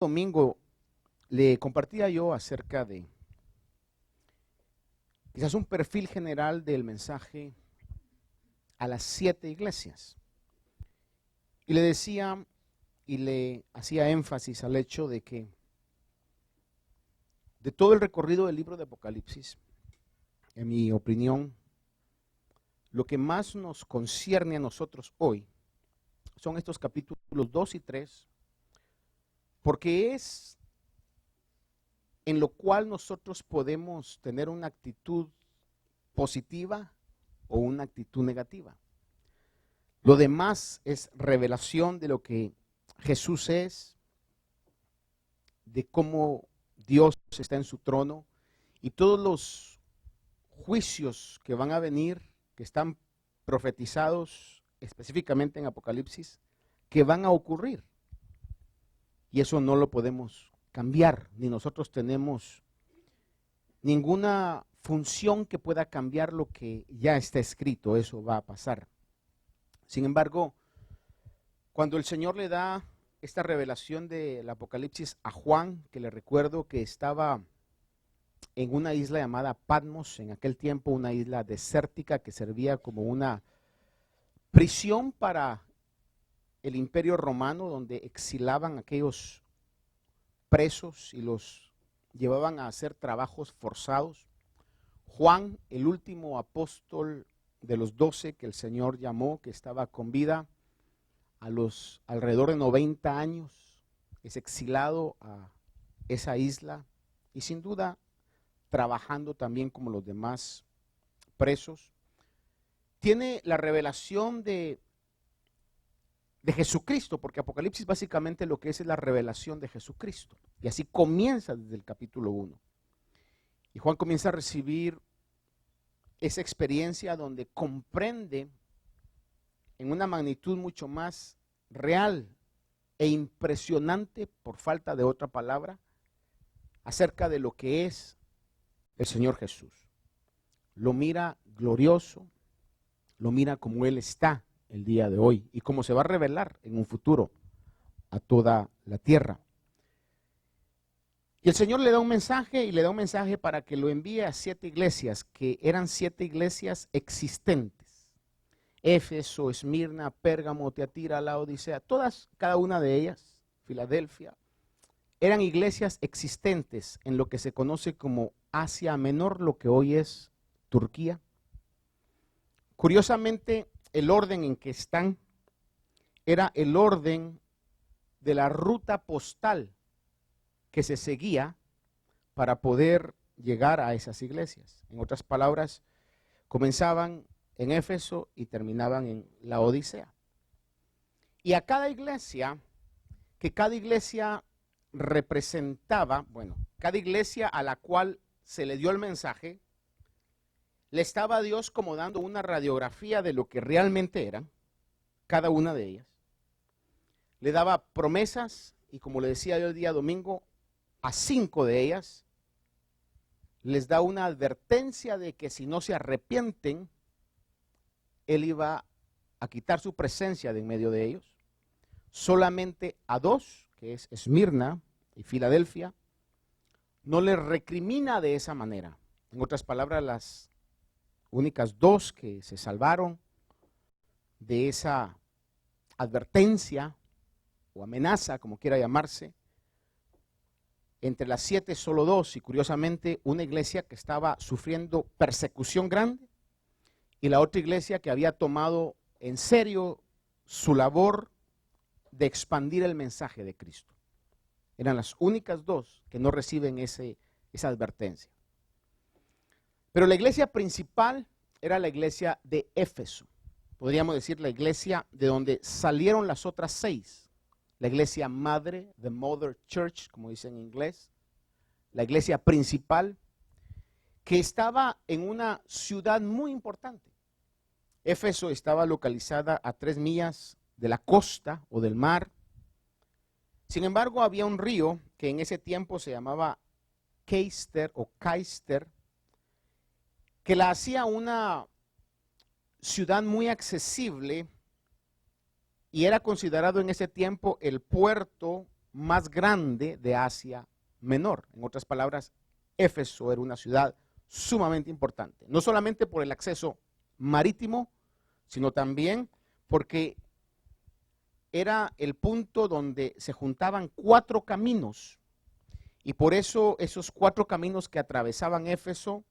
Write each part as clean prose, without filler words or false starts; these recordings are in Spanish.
domingo le compartía yo acerca de quizás un perfil general del mensaje a las 7 iglesias. Y le decía y le hacía énfasis al hecho de que de todo el recorrido del libro de Apocalipsis, en mi opinión, lo que más nos concierne a nosotros hoy son estos capítulos 2 y 3, porque es en lo cual nosotros podemos tener una actitud positiva o una actitud negativa. Lo demás es revelación de lo que Jesús es, de cómo Dios está en su trono y todos los juicios que van a venir, que están profetizados específicamente en Apocalipsis, que van a ocurrir. Y eso no lo podemos cambiar, ni nosotros tenemos ninguna función que pueda cambiar lo que ya está escrito, eso va a pasar. Sin embargo, cuando el Señor le da esta revelación del Apocalipsis a Juan, que le recuerdo que estaba en una isla llamada Patmos, en aquel tiempo una isla desértica que servía como una prisión para el Imperio Romano, donde exilaban a aquellos presos y los llevaban a hacer trabajos forzados. Juan, el último apóstol de los 12 que el Señor llamó, que estaba con vida a los alrededor de 90 años, es exilado a esa isla y sin duda trabajando también como los demás presos. Tiene la revelación de Jesucristo, porque Apocalipsis básicamente lo que es la revelación de Jesucristo. Y así comienza desde el capítulo 1. Y Juan comienza a recibir esa experiencia donde comprende en una magnitud mucho más real e impresionante, por falta de otra palabra, acerca de lo que es el Señor Jesús. Lo mira glorioso, lo mira como Él está el día de hoy y cómo se va a revelar en un futuro a toda la tierra. Y el Señor le da un mensaje y le da un mensaje para que lo envíe a 7 iglesias, que eran 7 iglesias existentes. Éfeso, Esmirna, Pérgamo, Tiatira, Laodicea, todas, cada una de ellas, Filadelfia, eran iglesias existentes en lo que se conoce como Asia Menor, lo que hoy es Turquía. Curiosamente, el orden en que están era el orden de la ruta postal que se seguía para poder llegar a esas iglesias. En otras palabras, comenzaban en Éfeso y terminaban en Laodicea. Y a cada iglesia, que cada iglesia representaba, cada iglesia a la cual se le dio el mensaje, le estaba Dios como dando una radiografía de lo que realmente eran, cada una de ellas. Le daba promesas y, como le decía yo el día domingo, a 5 de ellas les da una advertencia de que si no se arrepienten, Él iba a quitar su presencia de en medio de ellos. Solamente a 2, que es Esmirna y Filadelfia, no les recrimina de esa manera. En otras palabras, las únicas 2 que se salvaron de esa advertencia o amenaza, como quiera llamarse, entre las 7 solo 2, y curiosamente una iglesia que estaba sufriendo persecución grande y la otra iglesia que había tomado en serio su labor de expandir el mensaje de Cristo. Eran las únicas 2 que no reciben esa advertencia. Pero la iglesia principal era la iglesia de Éfeso. Podríamos decir la iglesia de donde salieron las otras 6. La iglesia madre, the mother church, como dicen en inglés. La iglesia principal, que estaba en una ciudad muy importante. Éfeso estaba localizada a 3 millas de la costa o del mar. Sin embargo, había un río que en ese tiempo se llamaba Caister o Caister, que la hacía una ciudad muy accesible y era considerado en ese tiempo el puerto más grande de Asia Menor. En otras palabras, Éfeso era una ciudad sumamente importante, no solamente por el acceso marítimo, sino también porque era el punto donde se juntaban 4 caminos, y por eso esos 4 caminos que atravesaban Éfeso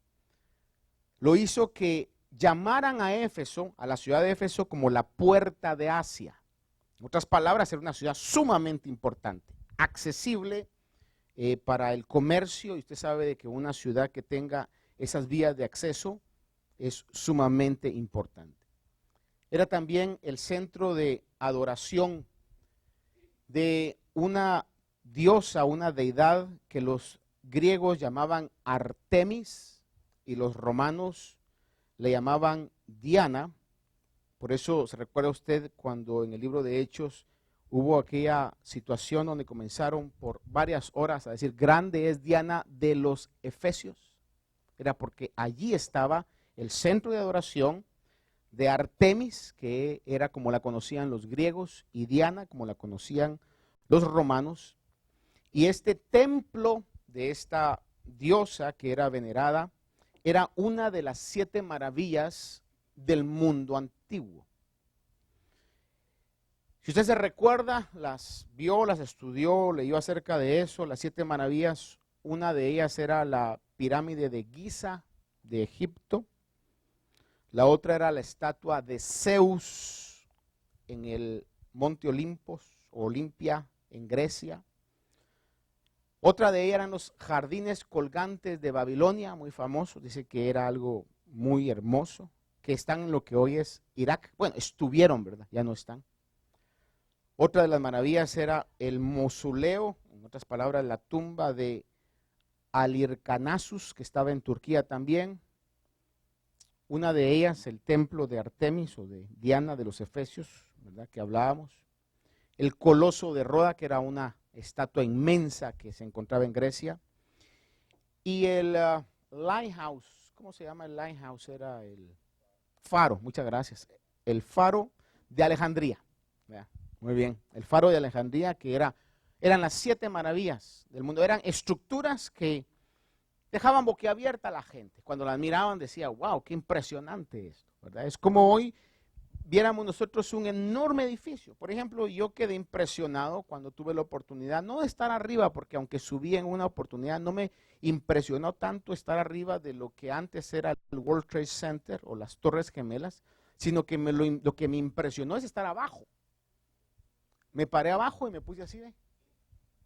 lo hizo que llamaran a Éfeso, a la ciudad de Éfeso, como la puerta de Asia. En otras palabras, era una ciudad sumamente importante, accesible para el comercio, y usted sabe de que una ciudad que tenga esas vías de acceso es sumamente importante. Era también el centro de adoración de una diosa, una deidad que los griegos llamaban Artemis y los romanos le llamaban Diana. Por eso se recuerda usted cuando en el libro de Hechos hubo aquella situación donde comenzaron por varias horas a decir, grande es Diana de los Efesios. Era porque allí estaba el centro de adoración de Artemis, que era como la conocían los griegos, y Diana, como la conocían los romanos. Y este templo de esta diosa que era venerada, era una de las 7 maravillas del mundo antiguo. Si usted se recuerda, las vio, las estudió, leyó acerca de eso, las 7 maravillas, una de ellas era la pirámide de Giza de Egipto, la otra era la estatua de Zeus en el monte Olimpos, o Olimpia en Grecia. Otra de ellas eran los jardines colgantes de Babilonia, muy famosos, dice que era algo muy hermoso, que están en lo que hoy es Irak. Bueno, estuvieron, ¿verdad? Ya no están. Otra de las maravillas era el mausoleo, en otras palabras, la tumba de Alirkanasus, que estaba en Turquía también. Una de ellas, el templo de Artemis o de Diana de los Efesios, ¿verdad? Que hablábamos. El coloso de Roda, que era una estatua inmensa que se encontraba en Grecia. Y el lighthouse, ¿cómo se llama el lighthouse? Era el faro, muchas gracias. El faro de Alejandría. ¿Verdad? Muy bien, el faro de Alejandría, que eran las 7 maravillas del mundo. Eran estructuras que dejaban boquiabierta a la gente. Cuando las miraban decía, wow, qué impresionante esto, ¿verdad? Es como hoy viéramos nosotros un enorme edificio. Por ejemplo, yo quedé impresionado cuando tuve la oportunidad, no de estar arriba, porque aunque subí en una oportunidad, no me impresionó tanto estar arriba de lo que antes era el World Trade Center o las Torres Gemelas, sino que lo que me impresionó es estar abajo. Me paré abajo y me puse así,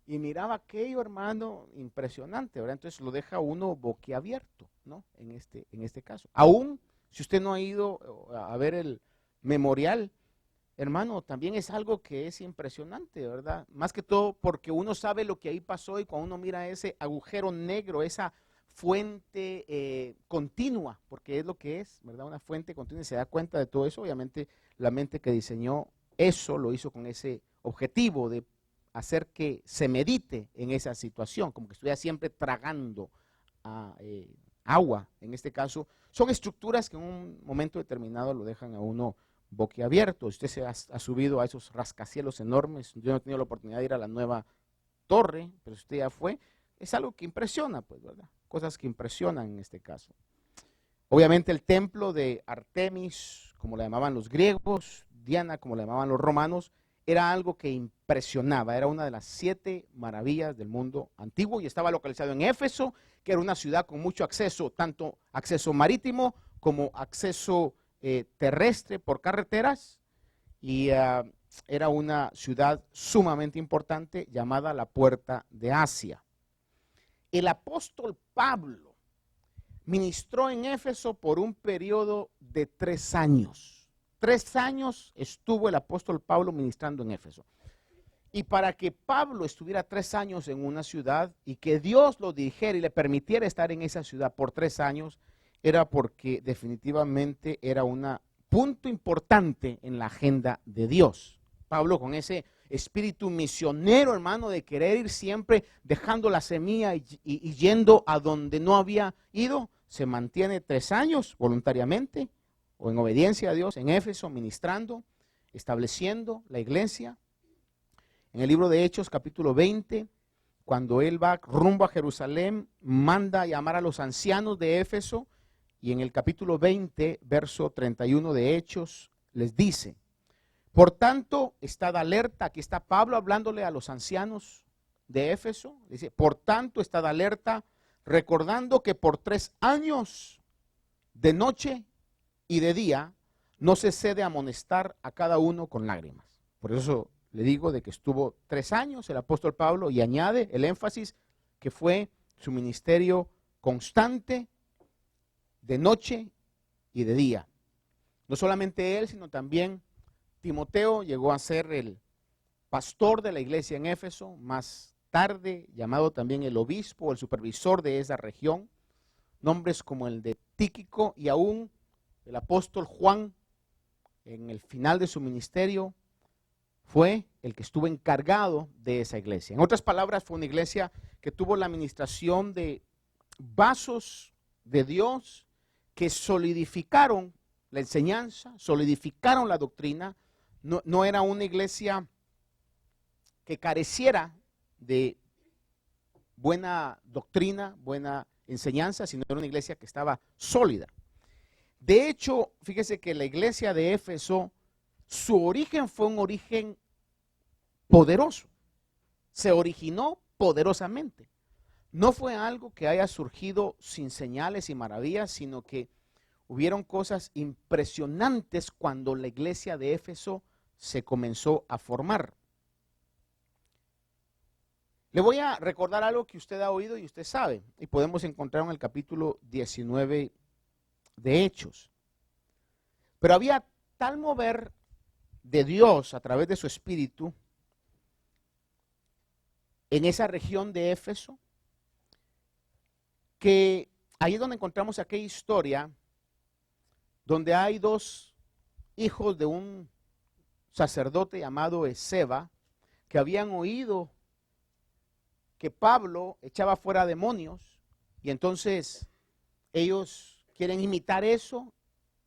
y miraba aquello, hermano, impresionante, ¿verdad? Entonces lo deja uno boquiabierto, ¿no? En este caso. Aún si usted no ha ido a ver el memorial, hermano, también es algo que es impresionante, ¿verdad? Más que todo porque uno sabe lo que ahí pasó, y cuando uno mira ese agujero negro, esa fuente continua, porque es lo que es, ¿verdad? Una fuente continua, y se da cuenta de todo eso. Obviamente la mente que diseñó eso lo hizo con ese objetivo de hacer que se medite en esa situación, como que estuviera siempre tragando agua. En este caso, son estructuras que en un momento determinado lo dejan a uno boquiabierto. Usted se ha subido a esos rascacielos enormes. Yo no he tenido la oportunidad de ir a la nueva torre, pero usted ya fue. Es algo que impresiona, pues, ¿verdad? Cosas que impresionan en este caso. Obviamente el templo de Artemis, como la llamaban los griegos, Diana, como la llamaban los romanos, era algo que impresionaba. Era una de las 7 maravillas del mundo antiguo, y estaba localizado en Éfeso, que era una ciudad con mucho acceso, tanto acceso marítimo como acceso terrestre por carreteras, y era una ciudad sumamente importante llamada la Puerta de Asia. El apóstol Pablo ministró en Éfeso por un periodo de 3 años. 3 años estuvo el apóstol Pablo ministrando en Éfeso. Y para que Pablo estuviera 3 años en una ciudad y que Dios lo dirigiera y le permitiera estar en esa ciudad por 3 años, era porque definitivamente era un punto importante en la agenda de Dios. Pablo, con ese espíritu misionero, hermano, de querer ir siempre dejando la semilla y yendo a donde no había ido, se mantiene 3 años voluntariamente o en obediencia a Dios en Éfeso, ministrando, estableciendo la iglesia. En el libro de Hechos, capítulo 20, cuando él va rumbo a Jerusalén, manda a llamar a los ancianos de Éfeso, y en el capítulo 20, verso 31 de Hechos, les dice: por tanto, estad alerta. Aquí está Pablo hablándole a los ancianos de Éfeso. Dice: por tanto, estad alerta, recordando que por 3 años, de noche y de día, no cesé de amonestar a cada uno con lágrimas. Por eso le digo de que estuvo 3 años el apóstol Pablo, y añade el énfasis que fue su ministerio constante de noche y de día. No solamente él, sino también Timoteo llegó a ser el pastor de la iglesia en Éfeso, más tarde llamado también el obispo, el supervisor de esa región. Nombres como el de Tíquico, y aún el apóstol Juan, en el final de su ministerio, fue el que estuvo encargado de esa iglesia. En otras palabras, fue una iglesia que tuvo la administración de vasos de Dios que solidificaron la enseñanza, solidificaron la doctrina. No era una iglesia que careciera de buena doctrina, buena enseñanza, sino era una iglesia que estaba sólida. De hecho, fíjese que la iglesia de Éfeso, su origen fue un origen poderoso. Se originó poderosamente. No fue algo que haya surgido sin señales y maravillas, sino que hubieron cosas impresionantes cuando la iglesia de Éfeso se comenzó a formar. Le voy a recordar algo que usted ha oído y usted sabe, y podemos encontrar en el capítulo 19 de Hechos. Pero había tal mover de Dios a través de su espíritu en esa región de Éfeso, que ahí es donde encontramos aquella historia donde hay 2 hijos de un sacerdote llamado Esceva, que habían oído que Pablo echaba fuera demonios, y entonces ellos quieren imitar eso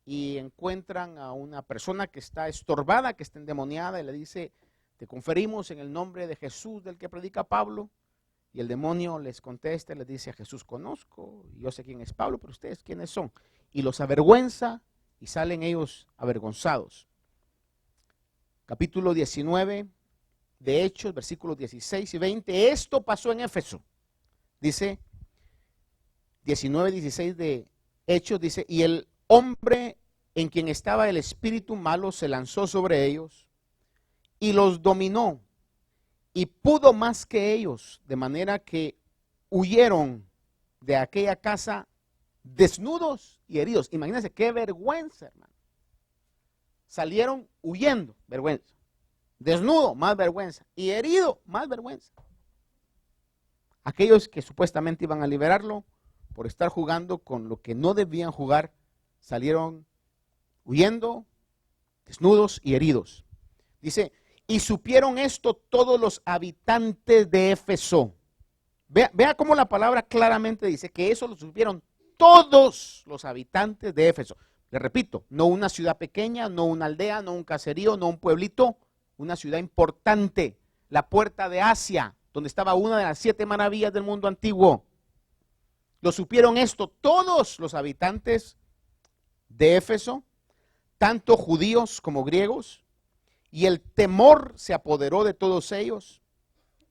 y encuentran a una persona que está estorbada, que está endemoniada, y le dice: te conferimos en el nombre de Jesús del que predica Pablo. Y el demonio les contesta y les dice: a Jesús conozco, y yo sé quién es Pablo, pero ustedes quiénes son. Y los avergüenza y salen ellos avergonzados. Capítulo 19 de Hechos, versículos 16 y 20. Esto pasó en Éfeso. Dice 19:16 de Hechos, dice: y el hombre en quien estaba el espíritu malo se lanzó sobre ellos y los dominó, y pudo más que ellos, de manera que huyeron de aquella casa desnudos y heridos. Imagínense qué vergüenza, hermano. Salieron huyendo, vergüenza. Desnudo, más vergüenza. Y herido, más vergüenza. Aquellos que supuestamente iban a liberarlo, por estar jugando con lo que no debían jugar, salieron huyendo, desnudos y heridos. Dice: y supieron esto todos los habitantes de Éfeso. Vea cómo la palabra claramente dice que eso lo supieron todos los habitantes de Éfeso. Le repito, no una ciudad pequeña, no una aldea, no un caserío, no un pueblito, una ciudad importante, la puerta de Asia, donde estaba una de las 7 maravillas del mundo antiguo. Lo supieron esto todos los habitantes de Éfeso, tanto judíos como griegos, y el temor se apoderó de todos ellos,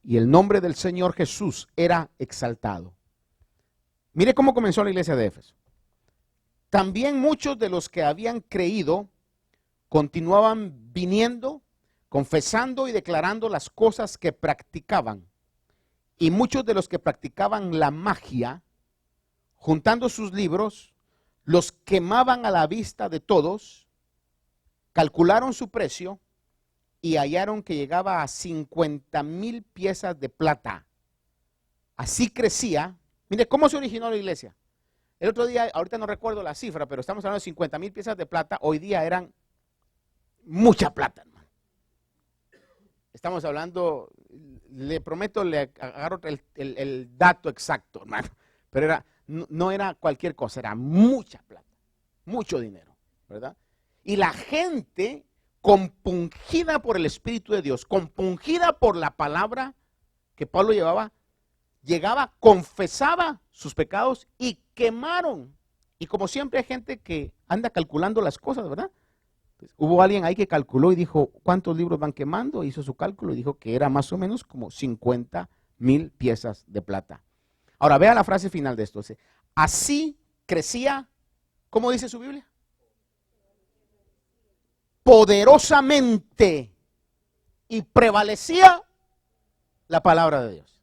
y el nombre del Señor Jesús era exaltado. Mire cómo comenzó la iglesia de Éfeso. También muchos de los que habían creído continuaban viniendo, confesando y declarando las cosas que practicaban. Y muchos de los que practicaban la magia, juntando sus libros, los quemaban a la vista de todos, calcularon su precio y hallaron que llegaba a 50,000 piezas de plata. Así crecía. Mire cómo se originó la iglesia. El otro día, ahorita no recuerdo la cifra, pero estamos hablando de 50,000 piezas de plata. Hoy día eran mucha plata, hermano. Estamos hablando, le prometo, le agarro el dato exacto, hermano. Pero no era cualquier cosa, era mucha plata, mucho dinero, ¿verdad? Y la gente compungida por el Espíritu de Dios, compungida por la palabra que Pablo llevaba, llegaba, confesaba sus pecados y quemaron. Y como siempre hay gente que anda calculando las cosas, ¿verdad? Pues, hubo alguien ahí que calculó y dijo, ¿cuántos libros van quemando? Hizo su cálculo y dijo que era más o menos como 50,000 piezas de plata. Ahora vea la frase final de esto. Dice, así crecía, ¿cómo dice su Biblia? Poderosamente, y prevalecía la palabra de Dios.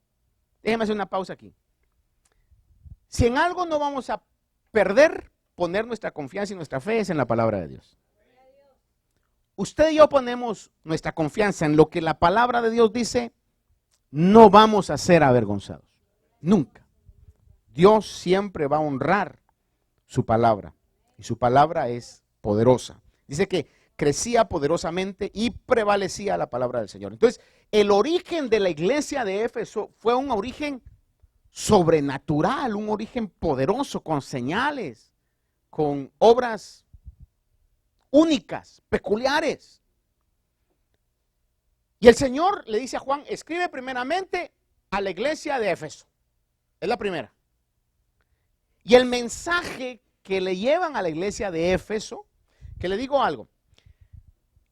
Déjeme hacer una pausa aquí. Si en algo no vamos a perder, poner nuestra confianza y nuestra fe es en la palabra de Dios. Usted y yo ponemos nuestra confianza en lo que la palabra de Dios dice, no vamos a ser avergonzados. Nunca. Dios siempre va a honrar su palabra. Y su palabra es poderosa. Dice que crecía poderosamente y prevalecía la palabra del Señor. Entonces, el origen de la iglesia de Éfeso fue un origen sobrenatural, un origen poderoso, con señales, con obras únicas, peculiares. Y el Señor le dice a Juan, escribe primeramente a la iglesia de Éfeso. Es la primera. Y el mensaje que le llevan a la iglesia de Éfeso, que le digo algo,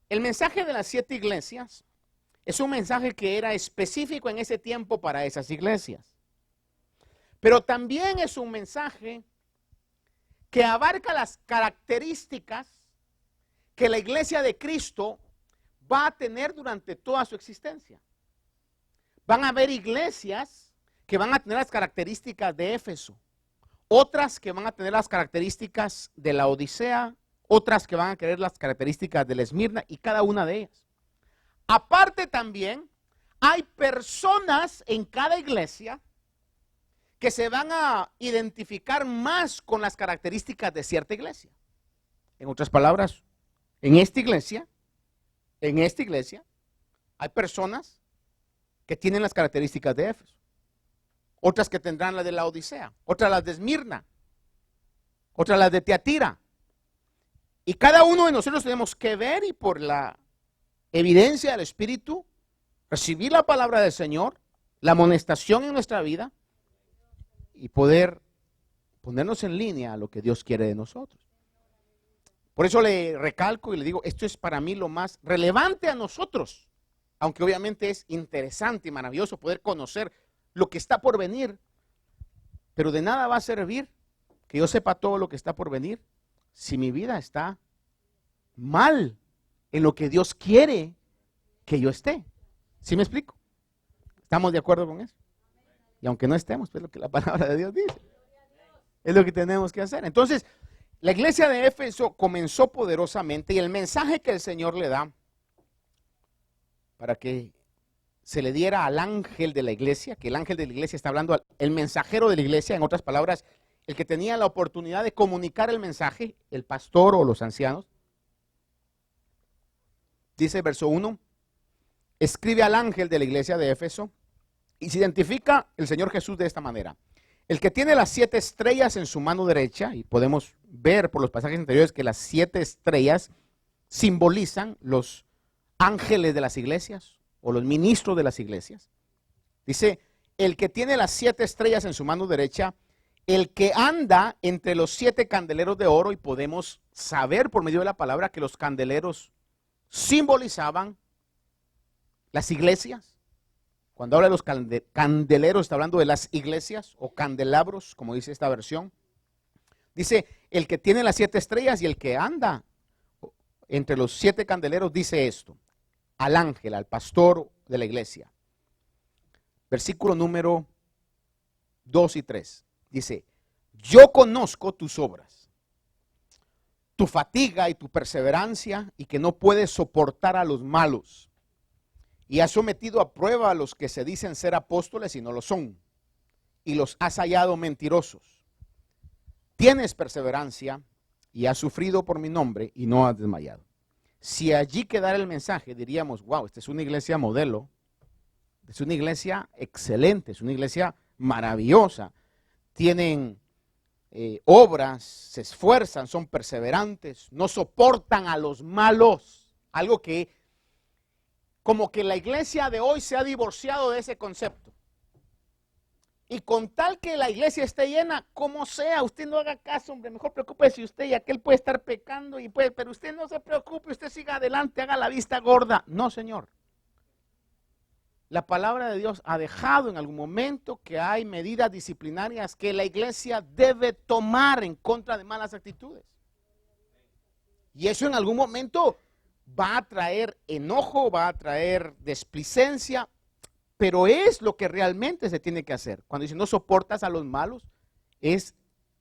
el mensaje de las 7 iglesias es un mensaje que era específico en ese tiempo para esas iglesias. Pero también es un mensaje que abarca las características que la iglesia de Cristo va a tener durante toda su existencia. Van a haber iglesias que van a tener las características de Éfeso, otras que van a tener las características de la Odisea, otras que van a tener las características de la Esmirna y cada una de ellas. Aparte también, hay personas en cada iglesia que se van a identificar más con las características de cierta iglesia. En otras palabras, en esta iglesia, hay personas que tienen las características de Éfeso, otras que tendrán las de la Odisea, otras las de Esmirna, otras las de Tiatira. Y cada uno de nosotros tenemos que ver y por la evidencia del Espíritu, recibir la palabra del Señor, la amonestación en nuestra vida y poder ponernos en línea a lo que Dios quiere de nosotros. Por eso le recalco y le digo, esto es para mí lo más relevante a nosotros, aunque obviamente es interesante y maravilloso poder conocer lo que está por venir, pero de nada va a servir que yo sepa todo lo que está por venir si mi vida está mal en lo que Dios quiere que yo esté. ¿Sí me explico? ¿Estamos de acuerdo con eso? Y aunque no estemos, pues lo que la palabra de Dios dice. Es lo que tenemos que hacer. Entonces, la iglesia de Éfeso comenzó poderosamente y el mensaje que el Señor le da para que se le diera al ángel de la iglesia, que el ángel de la iglesia está hablando, el mensajero de la iglesia, en otras palabras, el que tenía la oportunidad de comunicar el mensaje, el pastor o los ancianos. Dice verso 1, escribe al ángel de la iglesia de Éfeso y se identifica el Señor Jesús de esta manera. El que tiene las 7 estrellas en su mano derecha, y podemos ver por los pasajes anteriores que las 7 estrellas simbolizan los ángeles de las iglesias o los ministros de las iglesias. Dice, el que tiene las 7 estrellas en su mano derecha, el que anda entre los 7 candeleros de oro, y podemos saber por medio de la palabra que los candeleros simbolizaban las iglesias. Cuando habla de los candeleros, está hablando de las iglesias o candelabros, como dice esta versión. Dice, el que tiene las 7 estrellas y el que anda entre los 7 candeleros dice esto, al ángel, al pastor de la iglesia. Versículo número 2 y 3. Dice, yo conozco tus obras, tu fatiga y tu perseverancia, y que no puedes soportar a los malos. Y has sometido a prueba a los que se dicen ser apóstoles y no lo son, y los has hallado mentirosos. Tienes perseverancia y has sufrido por mi nombre y no has desmayado. Si allí quedara el mensaje, diríamos, wow, esta es una iglesia modelo, es una iglesia excelente, es una iglesia maravillosa. Tienen obras, se esfuerzan, son perseverantes, no soportan a los malos. Algo que, como que la iglesia de hoy se ha divorciado de ese concepto. Y con tal que la iglesia esté llena, como sea, usted no haga caso, hombre, mejor preocúpese usted y aquel puede estar pecando, pero usted no se preocupe, usted siga adelante, haga la vista gorda. No, Señor. La palabra de Dios ha dejado en algún momento que hay medidas disciplinarias que la iglesia debe tomar en contra de malas actitudes. Y eso en algún momento va a traer enojo, va a traer desplicencia, pero es lo que realmente se tiene que hacer. Cuando dice no soportas a los malos, es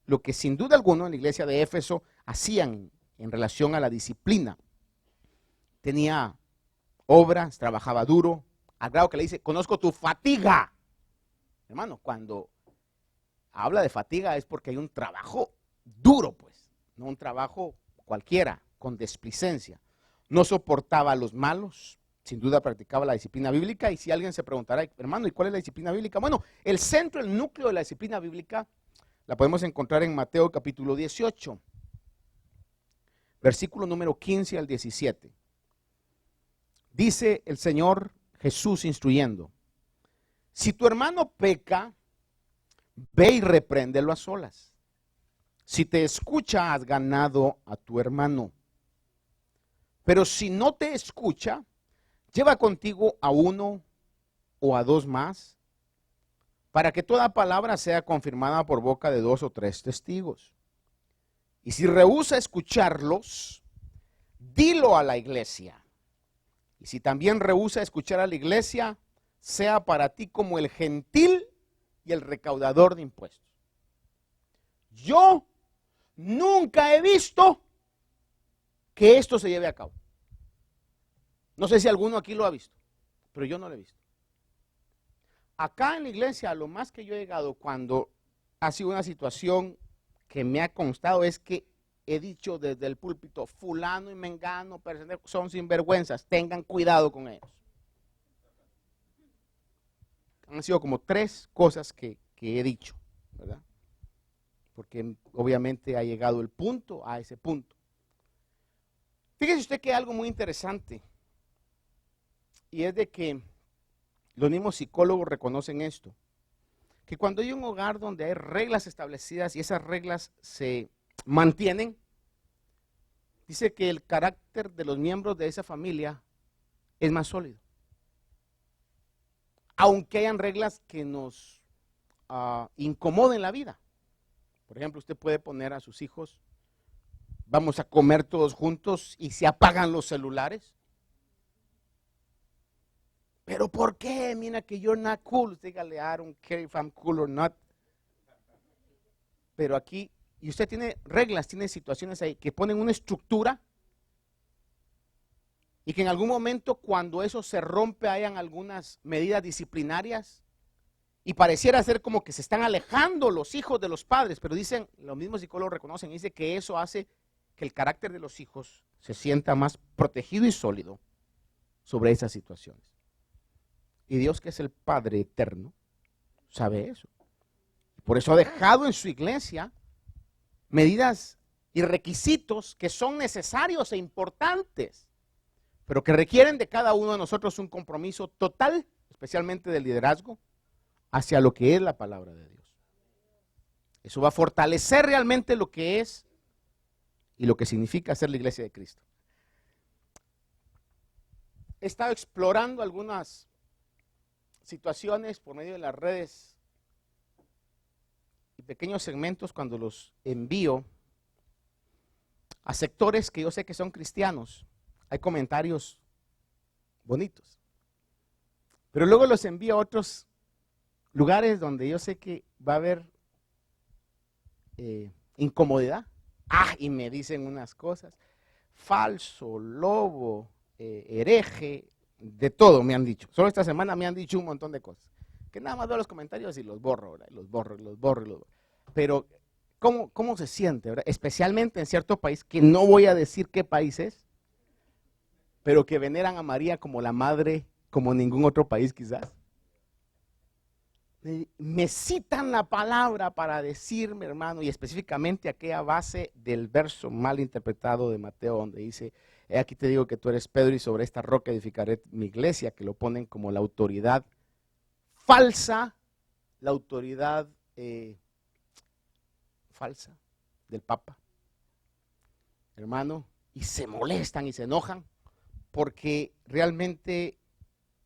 lo que sin duda alguna en la iglesia de Éfeso hacían en relación a la disciplina. Tenía obras, trabajaba duro, al grado que le dice, conozco tu fatiga. Hermano, cuando habla de fatiga es porque hay un trabajo duro, pues, no un trabajo cualquiera, con desplicencia. No soportaba a los malos, sin duda practicaba la disciplina bíblica. Y si alguien se preguntará, hermano, ¿y cuál es la disciplina bíblica? Bueno, el centro, el núcleo de la disciplina bíblica la podemos encontrar en Mateo capítulo 18, versículo número 15 al 17. Dice el Señor Jesús instruyendo, si tu hermano peca, ve y repréndelo a solas. Si te escucha, has ganado a tu hermano. Pero si no te escucha, lleva contigo a uno o a dos más, para que toda palabra sea confirmada por boca de 2 o 3 testigos. Y si rehúsa escucharlos, dilo a la iglesia. Y si también rehúsa escuchar a la iglesia, sea para ti como el gentil y el recaudador de impuestos. Yo nunca he visto que esto se lleve a cabo. No sé si alguno aquí lo ha visto, pero yo no lo he visto. Acá en la iglesia, lo más que yo he llegado cuando ha sido una situación que me ha constado es que he dicho desde el púlpito, fulano y mengano son sinvergüenzas, tengan cuidado con ellos. Han sido como 3 cosas que he dicho, ¿verdad? Porque obviamente ha llegado el punto a ese punto. Fíjese usted que hay algo muy interesante, y es de que los mismos psicólogos reconocen esto, que cuando hay un hogar donde hay reglas establecidas y esas reglas se mantienen, dice que el carácter de los miembros de esa familia es más sólido. Aunque hayan reglas que nos incomoden la vida. Por ejemplo, usted puede poner a sus hijos, vamos a comer todos juntos y se apagan los celulares. ¿Pero por qué? Mira que you're not cool. Dígale, I don't care if I'm cool or not. Pero aquí, y usted tiene reglas, tiene situaciones ahí que ponen una estructura y que en algún momento cuando eso se rompe hayan algunas medidas disciplinarias y pareciera ser como que se están alejando los hijos de los padres, pero dicen, los mismos psicólogos reconocen, dice que eso hace que el carácter de los hijos se sienta más protegido y sólido sobre esas situaciones. Y Dios, que es el Padre eterno, sabe eso. Por eso ha dejado en su iglesia medidas y requisitos que son necesarios e importantes, pero que requieren de cada uno de nosotros un compromiso total, especialmente del liderazgo, hacia lo que es la palabra de Dios. Eso va a fortalecer realmente lo que es y lo que significa ser la iglesia de Cristo. He estado explorando algunas situaciones por medio de las redes y pequeños segmentos cuando los envío a sectores que yo sé que son cristianos. Hay comentarios bonitos, pero luego los envío a otros lugares donde yo sé que va a haber incomodidad. Y me dicen unas cosas, falso, lobo, hereje, de todo me han dicho. Solo esta semana me han dicho un montón de cosas, que nada más veo los comentarios y los borro, ¿verdad? Los borro. Pero, ¿cómo se siente, verdad? Especialmente en cierto país, que no voy a decir qué país es, pero que veneran a María como la madre, como ningún otro país quizás. Me citan la palabra para decirme, hermano, y específicamente aquella base del verso mal interpretado de Mateo, donde dice, Aquí te digo que tú eres Pedro y sobre esta roca edificaré mi iglesia, que lo ponen como la autoridad falsa, la autoridad falsa del Papa, hermano, y se molestan y se enojan porque realmente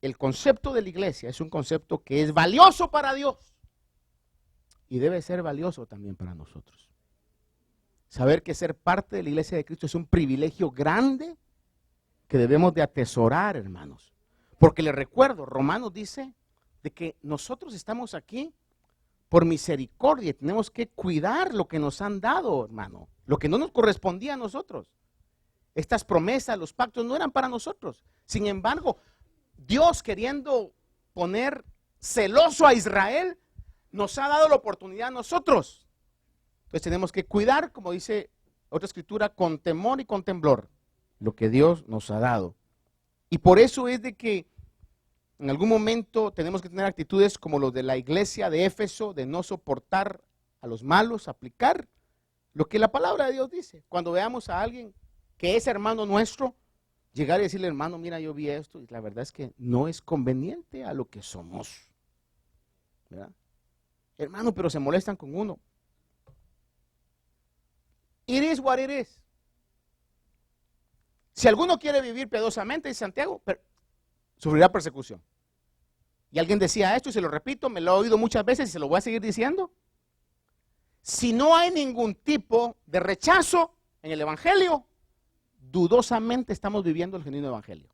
el concepto de la iglesia es un concepto que es valioso para Dios y debe ser valioso también para nosotros. Saber que ser parte de la iglesia de Cristo es un privilegio grande que debemos de atesorar, hermanos. Porque les recuerdo, Romanos dice de que nosotros estamos aquí por misericordia y tenemos que cuidar lo que nos han dado, hermano. Lo que no nos correspondía a nosotros. Estas promesas, los pactos no eran para nosotros. Sin embargo, Dios, queriendo poner celoso a Israel, nos ha dado la oportunidad a nosotros. Entonces tenemos que cuidar, como dice otra escritura, con temor y con temblor, lo que Dios nos ha dado. Y por eso es de que en algún momento tenemos que tener actitudes como los de la iglesia de Éfeso, de no soportar a los malos, aplicar lo que la palabra de Dios dice. Cuando veamos a alguien que es hermano nuestro, llegar y decirle, hermano, mira, yo vi esto, y la verdad es que no es conveniente a lo que somos, ¿verdad? Hermano, pero se molestan con uno. It is what it is. Si alguno quiere vivir piadosamente, dice Santiago, sufrirá persecución. Y alguien decía esto, y se lo repito, me lo he oído muchas veces y se lo voy a seguir diciendo. Si no hay ningún tipo de rechazo en el evangelio, dudosamente estamos viviendo el genuino evangelio.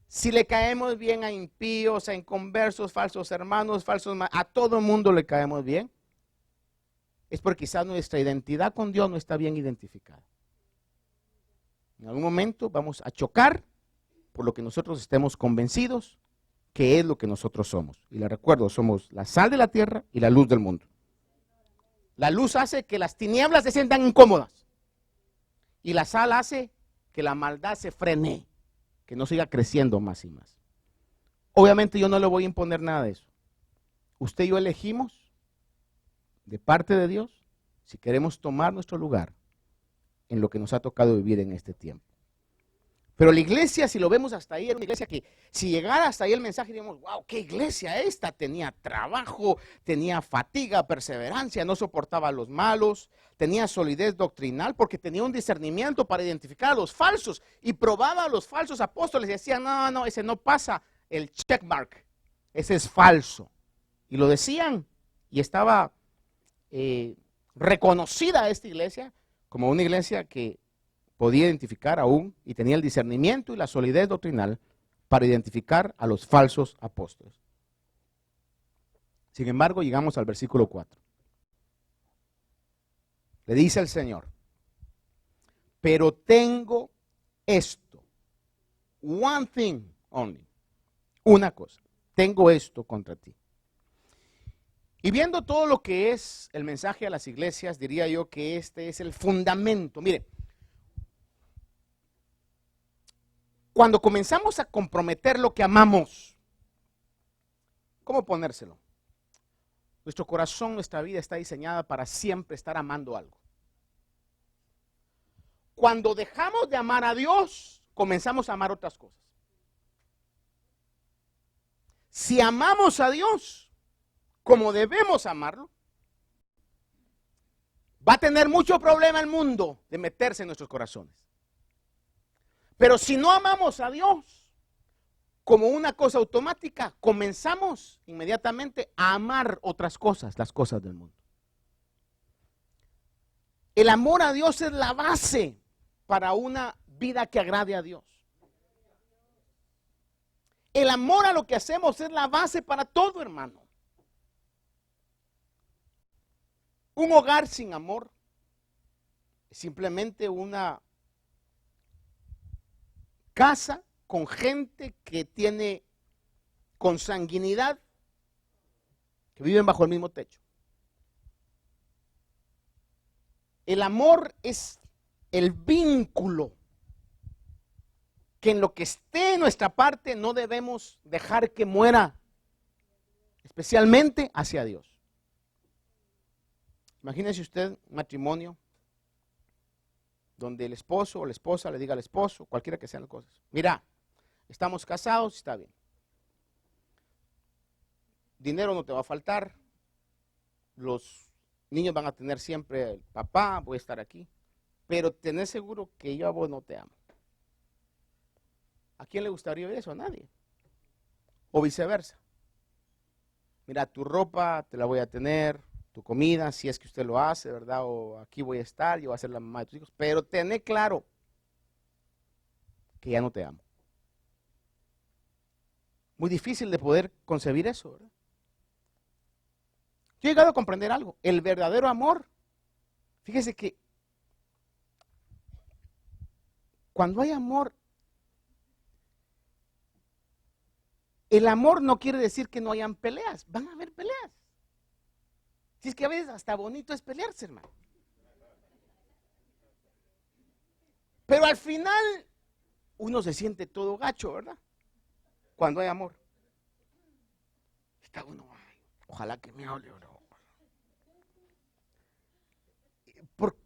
Si le caemos bien a impíos, a inconversos, falsos hermanos, a todo el mundo le caemos bien, es porque quizás nuestra identidad con Dios no está bien identificada. En algún momento vamos a chocar por lo que nosotros estemos convencidos que es lo que nosotros somos. Y les recuerdo, somos la sal de la tierra y la luz del mundo. La luz hace que las tinieblas se sientan incómodas. Y la sal hace que la maldad se frene, que no siga creciendo más y más. Obviamente yo no le voy a imponer nada de eso. Usted y yo elegimos de parte de Dios si queremos tomar nuestro lugar en lo que nos ha tocado vivir en este tiempo. Pero la iglesia, si lo vemos hasta ahí, era una iglesia que si llegara hasta ahí el mensaje, diríamos, wow, qué iglesia esta, tenía trabajo, tenía fatiga, perseverancia, no soportaba a los malos, tenía solidez doctrinal porque tenía un discernimiento para identificar a los falsos y probaba a los falsos apóstoles y decía, no, ese no pasa el checkmark, ese es falso. Y lo decían y estaba reconocida esta iglesia como una iglesia que podía identificar aún y tenía el discernimiento y la solidez doctrinal para identificar a los falsos apóstoles. Sin embargo, llegamos al versículo 4. Le dice el Señor, pero tengo esto, one thing only, una cosa, tengo esto contra ti. Y viendo todo lo que es el mensaje a las iglesias, diría yo que este es el fundamento. Mire, cuando comenzamos a comprometer lo que amamos, ¿cómo ponérselo? Nuestro corazón, nuestra vida está diseñada para siempre estar amando algo. Cuando dejamos de amar a Dios, comenzamos a amar otras cosas. Si amamos a Dios como debemos amarlo, va a tener mucho problema el mundo de meterse en nuestros corazones. Pero si no amamos a Dios como una cosa automática, comenzamos inmediatamente a amar otras cosas, las cosas del mundo. El amor a Dios es la base para una vida que agrade a Dios. El amor a lo que hacemos es la base para todo, hermano. Un hogar sin amor es simplemente una casa con gente que tiene consanguinidad, que viven bajo el mismo techo. El amor es el vínculo que en lo que esté en nuestra parte no debemos dejar que muera, especialmente hacia Dios. Imagínese usted un matrimonio donde el esposo o la esposa le diga al esposo, cualquiera que sean las cosas, mira, estamos casados, está bien. Dinero no te va a faltar, los niños van a tener siempre el papá, voy a estar aquí, pero tenés seguro que yo a vos no te amo. ¿A quién le gustaría eso? A nadie. O viceversa. Mira, tu ropa te la voy a tener, tu comida, si es que usted lo hace, ¿verdad? O aquí voy a estar, yo voy a ser la mamá de tus hijos, pero tené claro que ya no te amo. Muy difícil de poder concebir eso, ¿verdad? Yo he llegado a comprender algo. El verdadero amor, fíjese que cuando hay amor, el amor no quiere decir que no hayan peleas. Van a haber peleas. Si es que a veces hasta bonito es pelearse, hermano. Pero al final uno se siente todo gacho, ¿verdad? Cuando hay amor. Está uno, ay, ojalá que me hable, bro.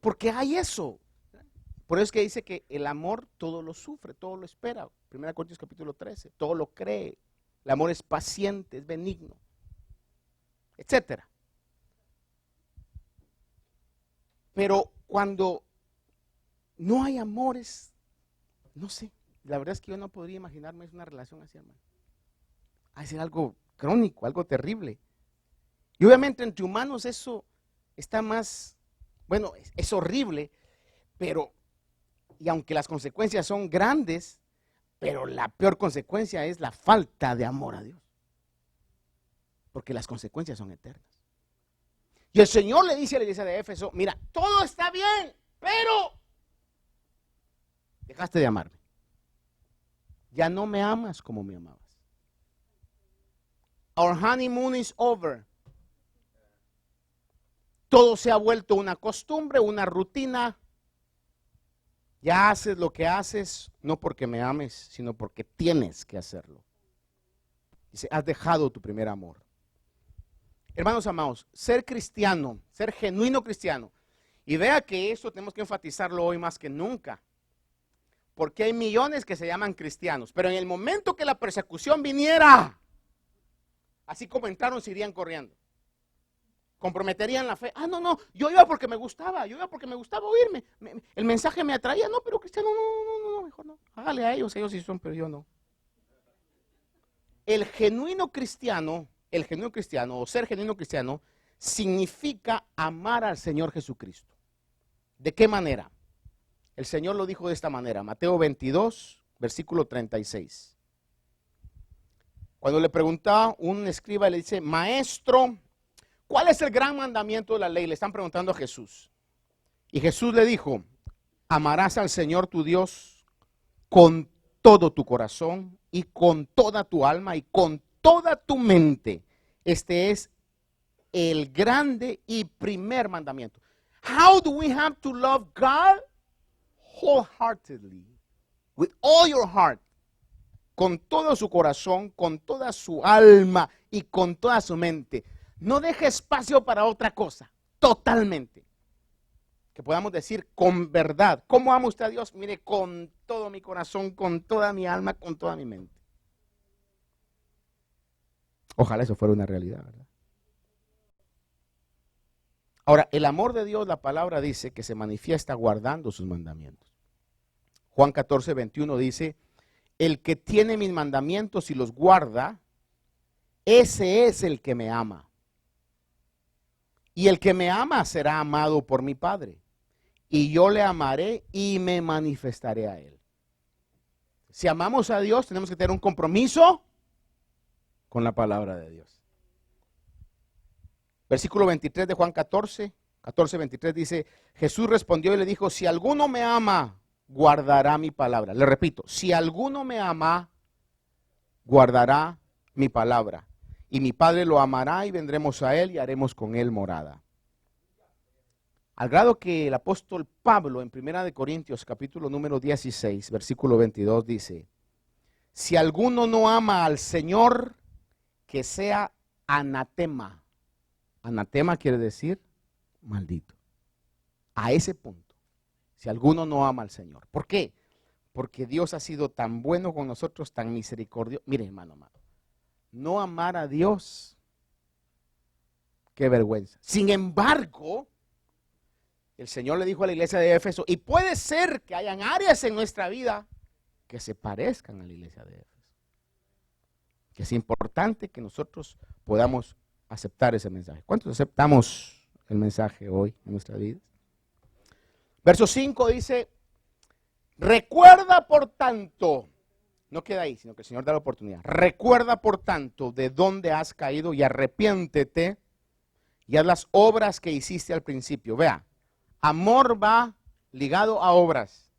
Porque hay eso. Por eso es que dice que el amor todo lo sufre, todo lo espera. 1 Corintios capítulo 13, todo lo cree. El amor es paciente, es benigno, etcétera. Pero cuando no hay amores, no sé, la verdad es que yo no podría imaginarme una relación así, hermano. Ha de ser algo crónico, algo terrible. Y obviamente entre humanos eso está más, bueno, es horrible, pero, y aunque las consecuencias son grandes, pero la peor consecuencia es la falta de amor a Dios. Porque las consecuencias son eternas. Y el Señor le dice a la iglesia de Éfeso, mira, todo está bien, pero dejaste de amarme. Ya no me amas como me amabas. Our honeymoon is over. Todo se ha vuelto una costumbre, una rutina. Ya haces lo que haces, no porque me ames, sino porque tienes que hacerlo. Dice, has dejado tu primer amor. Hermanos amados, ser cristiano, ser genuino cristiano, y vea que eso tenemos que enfatizarlo hoy más que nunca, porque hay millones que se llaman cristianos, pero en el momento que la persecución viniera, así como entraron, se irían corriendo. Comprometerían la fe. Ah, no, yo iba porque me gustaba, oírme. El mensaje me atraía, no, pero cristiano, no, mejor no. Hágale a ellos sí son, pero yo no. El genuino cristiano, o ser genuino cristiano, significa amar al Señor Jesucristo. ¿De qué manera? El Señor lo dijo de esta manera, Mateo 22, versículo 36. Cuando le preguntaba un escriba, le dice, maestro, ¿cuál es el gran mandamiento de la ley? Le están preguntando a Jesús. Y Jesús le dijo, amarás al Señor tu Dios con todo tu corazón y con toda tu alma y con toda tu mente. Este es el grande y primer mandamiento. How do we have to love God? Wholeheartedly. With all your heart. Con todo su corazón, con toda su alma y con toda su mente. No deje espacio para otra cosa, totalmente. Que podamos decir con verdad, ¿cómo ama usted a Dios? Mire, con todo mi corazón, con toda mi alma, con toda mi mente. Ojalá eso fuera una realidad, ¿verdad? Ahora, el amor de Dios, la palabra dice que se manifiesta guardando sus mandamientos. Juan 14, 21 dice, el que tiene mis mandamientos y los guarda, ese es el que me ama. Y el que me ama será amado por mi Padre. Y yo le amaré y me manifestaré a él. Si amamos a Dios, tenemos que tener un compromiso con la palabra de Dios. Versículo 23 de Juan 14, 23 dice, Jesús respondió y le dijo, si alguno me ama, guardará mi palabra. Le repito, si alguno me ama, guardará mi palabra. Y mi Padre lo amará y vendremos a él y haremos con él morada. Al grado que el apóstol Pablo en 1 Corintios capítulo número 16, versículo 22 dice, si alguno no ama al Señor, que sea anatema. Anatema quiere decir maldito. A ese punto. si alguno no ama al Señor. ¿Por qué? Porque Dios ha sido tan bueno con nosotros, tan misericordioso. Mire, hermano amado, no amar a Dios, qué vergüenza. Sin embargo, el Señor le dijo a la iglesia de Éfeso, y puede ser que hayan áreas en nuestra vida que se parezcan a la iglesia de Éfeso. Que es importante que nosotros podamos aceptar ese mensaje. ¿Cuántos aceptamos el mensaje hoy en nuestra vida? Verso 5 dice, recuerda por tanto, no queda ahí, sino que el Señor da la oportunidad. Recuerda por tanto de dónde has caído y arrepiéntete y haz las obras que hiciste al principio. Vea, amor va ligado a obras.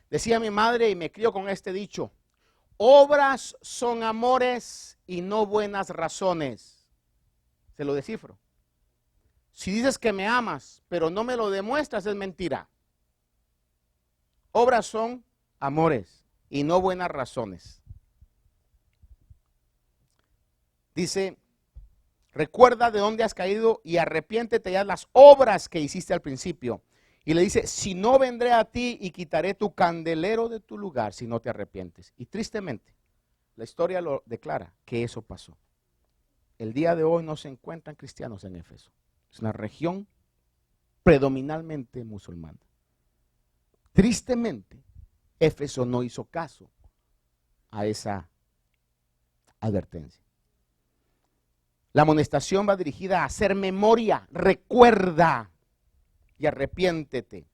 Decía mi madre y me crió con este dicho, obras son amores y no buenas razones. Se lo descifro. Si dices que me amas, pero no me lo demuestras, es mentira. Obras son amores y no buenas razones. Dice, recuerda de dónde has caído y arrepiéntete ya las obras que hiciste al principio. Y le dice, si no vendré a ti y quitaré tu candelero de tu lugar si no te arrepientes. Y tristemente, la historia lo declara que eso pasó. El día de hoy no se encuentran cristianos en Éfeso. Es una región predominantemente musulmana. Tristemente, Éfeso no hizo caso a esa advertencia. La amonestación va dirigida a hacer memoria, recuerda y arrepiéntete,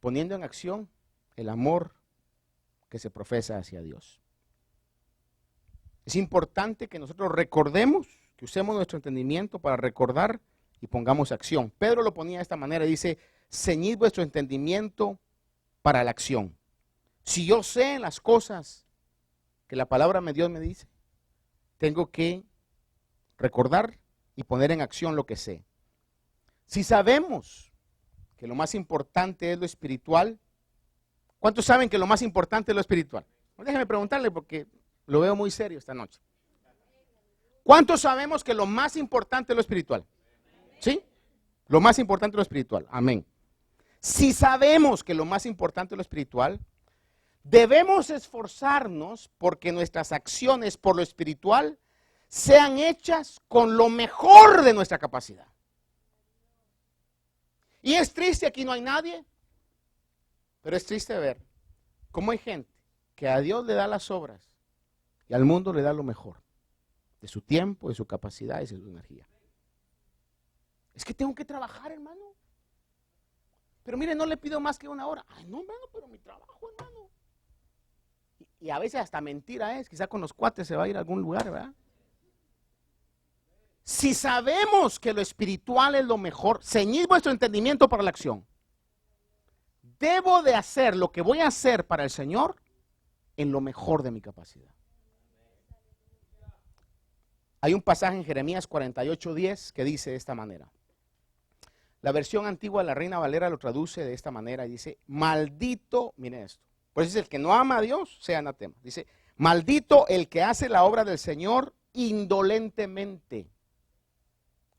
poniendo en acción el amor que se profesa hacia Dios. Es importante que nosotros recordemos, que usemos nuestro entendimiento para recordar y pongamos acción. Pedro lo ponía de esta manera, dice, ceñid vuestro entendimiento para la acción. Si yo sé las cosas que la palabra de Dios me dice, tengo que recordar y poner en acción lo que sé. Si sabemos que lo más importante es lo espiritual, ¿cuántos saben que lo más importante es lo espiritual? Déjenme preguntarle porque lo veo muy serio esta noche. ¿Cuántos sabemos que lo más importante es lo espiritual? ¿Sí? Lo más importante es lo espiritual. Amén. Si sabemos que lo más importante es lo espiritual, debemos esforzarnos porque nuestras acciones por lo espiritual sean hechas con lo mejor de nuestra capacidad. Y es triste, aquí no hay nadie, pero es triste ver cómo hay gente que a Dios le da las obras y al mundo le da lo mejor de su tiempo, de su capacidad y de su energía. Es que tengo que trabajar, hermano. Pero mire, no le pido más que una hora. Ay, no, hermano, pero mi trabajo, hermano. Y a veces hasta mentira es, quizá con los cuates se va a ir a algún lugar, ¿verdad? Si sabemos que lo espiritual es lo mejor, ceñid vuestro entendimiento para la acción. Debo de hacer lo que voy a hacer para el Señor en lo mejor de mi capacidad. Hay un pasaje en Jeremías 48:10 que dice de esta manera. La versión antigua de la Reina Valera lo traduce de esta manera y dice, maldito, mire esto, por eso dice, el que no ama a Dios sea anatema. Dice, maldito el que hace la obra del Señor indolentemente.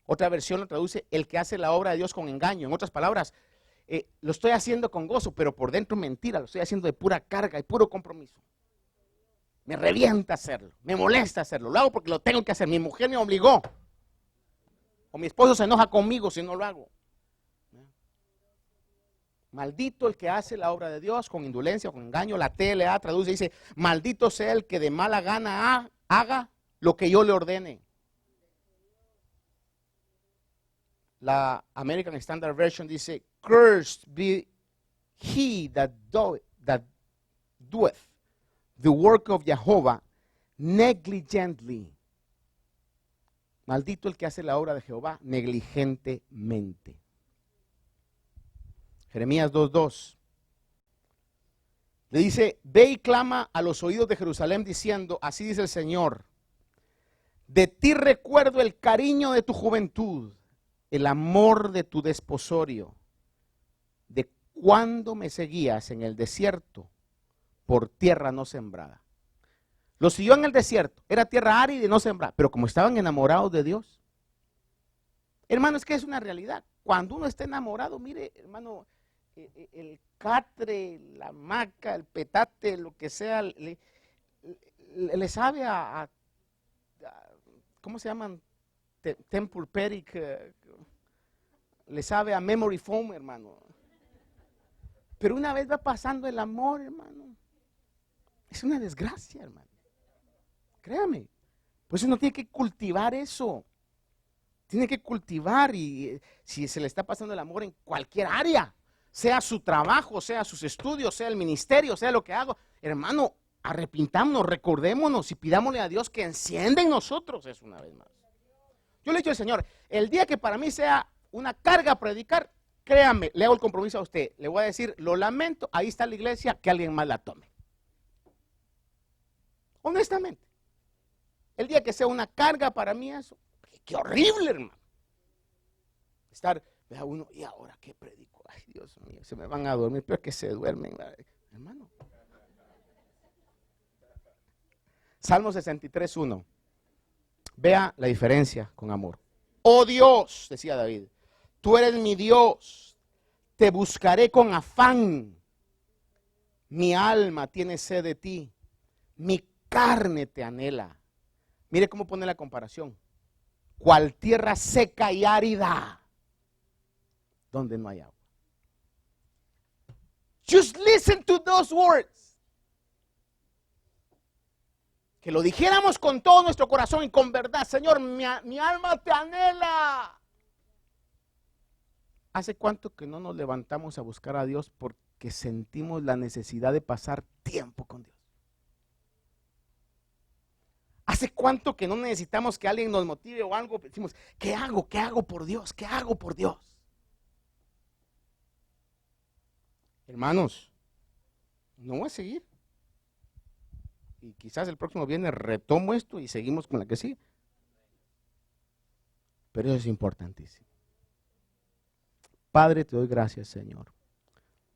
Otra versión lo traduce, el que hace la obra de Dios con engaño. En otras palabras, lo estoy haciendo con gozo, pero por dentro mentira, lo estoy haciendo de pura carga y puro compromiso. Me revienta hacerlo, me molesta hacerlo, lo hago porque lo tengo que hacer, mi mujer me obligó. O mi esposo se enoja conmigo si no lo hago. Maldito el que hace la obra de Dios con indolencia o con engaño. La TLA traduce y dice, maldito sea el que de mala gana haga lo que yo le ordene. La American Standard Version dice, cursed be he that doeth the work of Jehovah negligently. Maldito el que hace la obra de Jehová negligentemente. Jeremías 2:2. Le dice, ve y clama a los oídos de Jerusalén diciendo, así dice el Señor, de ti recuerdo el cariño de tu juventud, el amor de tu desposorio, de cuando me seguías en el desierto por tierra no sembrada. Lo siguió en el desierto, era tierra árida y no sembrada, pero como estaban enamorados de Dios. Hermano, es que es una realidad. Cuando uno está enamorado, mire, hermano, el catre, la maca, el petate, lo que sea, le sabe ¿cómo se llaman? Temple Peric, le sabe a Memory Foam, hermano. Pero una vez va pasando el amor, hermano, es una desgracia, hermano. Créame. Por eso uno tiene que cultivar eso. Tiene que cultivar, y si se le está pasando el amor en cualquier área, sea su trabajo, sea sus estudios, sea el ministerio, sea lo que hago, hermano, arrepintámonos, recordémonos y pidámosle a Dios que encienda en nosotros eso una vez más. Yo le he dicho al Señor, el día que para mí sea una carga predicar, créame, le hago el compromiso a usted, le voy a decir, lo lamento, ahí está la iglesia, que alguien más la tome. Honestamente, el día que sea una carga para mí eso, qué horrible, hermano. Estar, vea uno, y ahora qué predico, ay Dios mío, se me van a dormir, pero es que se duermen, hermano. Salmo 63:1. Vea la diferencia con amor. Oh Dios, decía David, tú eres mi Dios, te buscaré con afán. Mi alma tiene sed de ti, mi carne te anhela. Mire cómo pone la comparación. Cual tierra seca y árida, donde no hay agua. Just listen to those words. Que lo dijéramos con todo nuestro corazón y con verdad. Señor, mi alma te anhela. ¿Hace cuánto que no nos levantamos a buscar a Dios porque sentimos la necesidad de pasar tiempo con Dios? ¿Hace cuánto que no necesitamos que alguien nos motive o algo? Decimos, ¿qué hago? ¿Qué hago por Dios? ¿Qué hago por Dios? Hermanos, no voy a seguir. Y quizás el próximo viernes retomo esto y seguimos con la que sigue. Pero eso es importantísimo. Padre, te doy gracias, Señor,